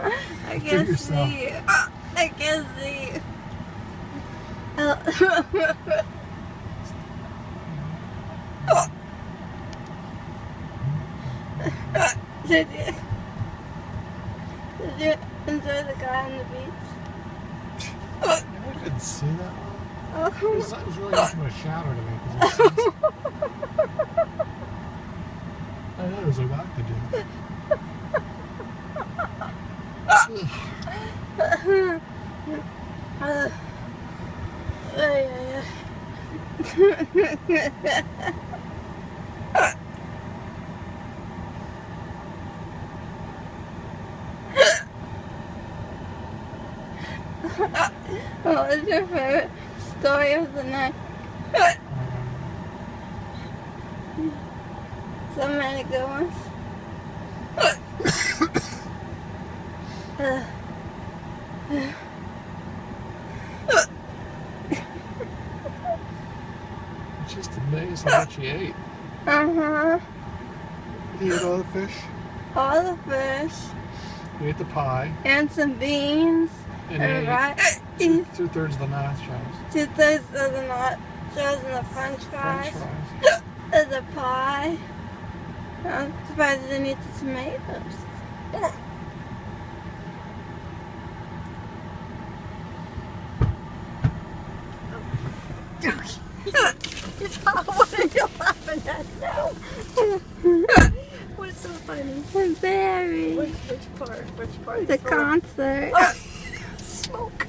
I can't see. I can't see. Did you enjoy the guy on the beach? I couldn't see that one. It was really much of a shadow to me. I know there's a lot to do. What was your favorite story of the night? So many good ones. It's just amazing how much he ate. He ate all the fish. All the fish. He ate the pie. And some beans. And rice. Two-thirds of the nachos. 2/3 of the nachos and the french fries. And the pie. I'm surprised I didn't eat the tomatoes. What are you laughing at now? What's so funny? Very. Which part? Which part? The concert. Smoke.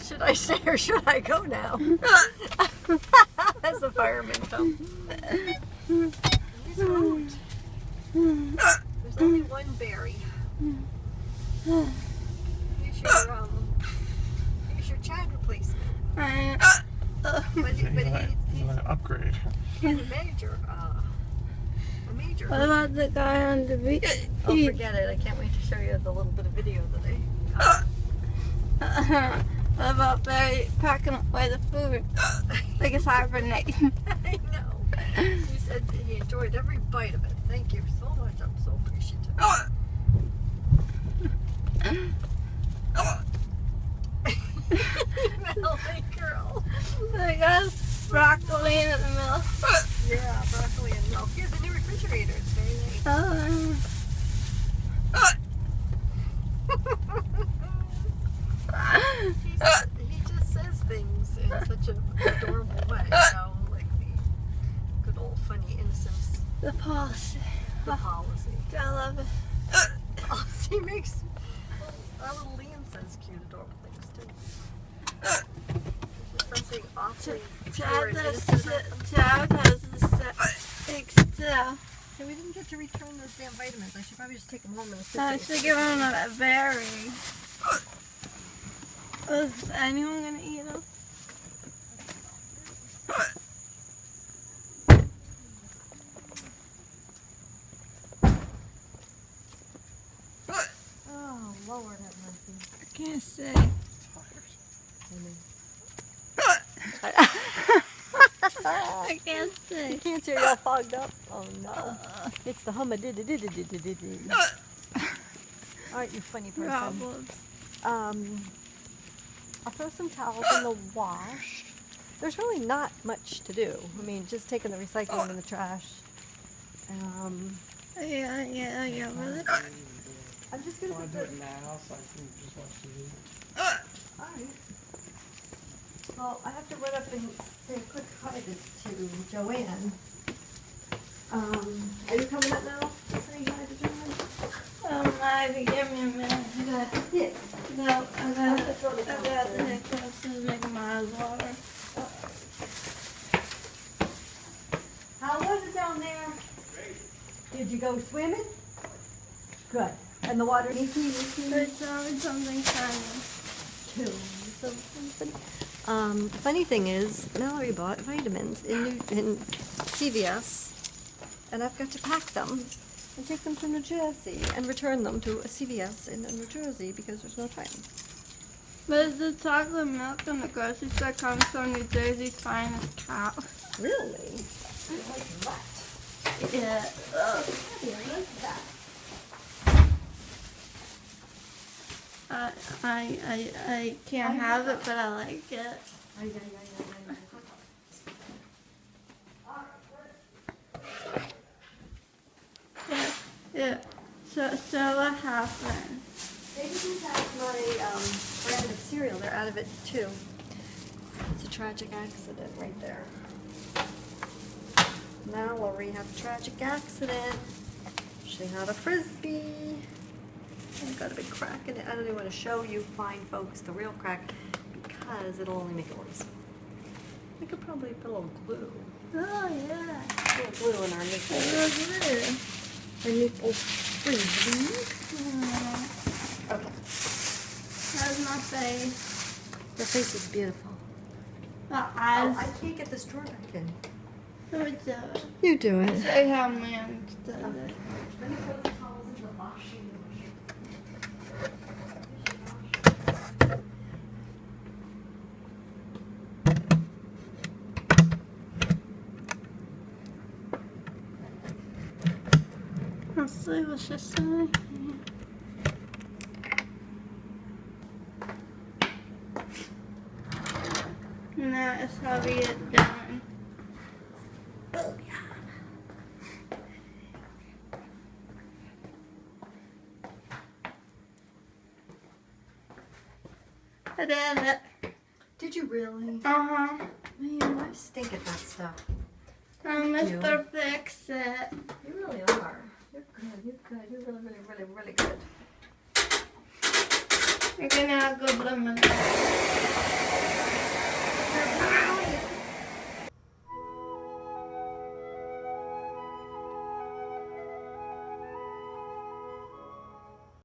Should I stay or should I go now? As the firemen come. He's out. There's only one berry. Here's your child replacement. But He's an upgrade. he's a major. What about the guy on the beach? Oh, forget it. I can't wait to show you the little bit of video that I What about Barry packing away the food? Like it's hibernating. I know. He said he enjoyed every bite of it. Thank you so much. I'm so appreciative. Melody girl. I got broccoli in the milk. Yeah, broccoli and milk. Here's the new refrigerator. It's very nice. Oh. He just says things in such an adorable way. You know, like the good old funny innocence. The policy. The policy. I love it. Policy makes our little Liam says cute, adorable things too. There's something awfully pure and innocent about them. Chad has this big still. So we didn't get to return those damn vitamins. I should probably just take them home and sit I should give him a berry. Is anyone gonna eat them? Oh, Lord have mercy. I can't say. I can't say. You can't see you're all fogged up. Oh no. It's the humma-did-did-did-did-did-did. Aren't you a funny person? Problems. I'll throw some towels in the wash. There's really not much to do. I mean, just taking the recycling and the trash. Yeah, really. I'm just gonna I put do the... it now, so I can just watch TV. Alright. Well, I have to run up and say a quick hi to Joanne. Are you coming up now? Saying hi to Joanne? If you give me a minute, I got the hiccups and making my eyes water. How was it down there? Great. Did you go swimming? Good. And the water needs me? Tell me something funny. The funny thing is, Mallory bought vitamins in CVS, and I've got to pack them and take them to New Jersey and return them to a CVS in New Jersey because there's no time. But the chocolate milk in the grocery store comes from New Jersey's finest cows. Really? I like that. it. Oh, I can't have it, but I like it. Yeah. So what happened? They didn't have my brand of cereal. They're out of it too. It's a tragic accident right there. Mallory had a tragic accident. She had a frisbee. And got a big crack in it. I don't even want to show you, fine folks, the real crack because it'll only make it worse. We could probably put a little glue. Oh yeah. A little glue in our maple. Glue. Our maple frisbee. Okay. How's my face? Your face is beautiful. My Oh, eyes. I can't get this drawer back in. Who do it? You do it. Say how man does it. Let me put the towels in the washing machine. Let's see what she saying. Now it's how we get done. Oh, yeah. I did it. Did you really? Uh-huh. Man, I stink at that stuff. Mr. Fix It. You really are. You're good. You're good. You're really, really, really, really good. You're gonna have good lemon.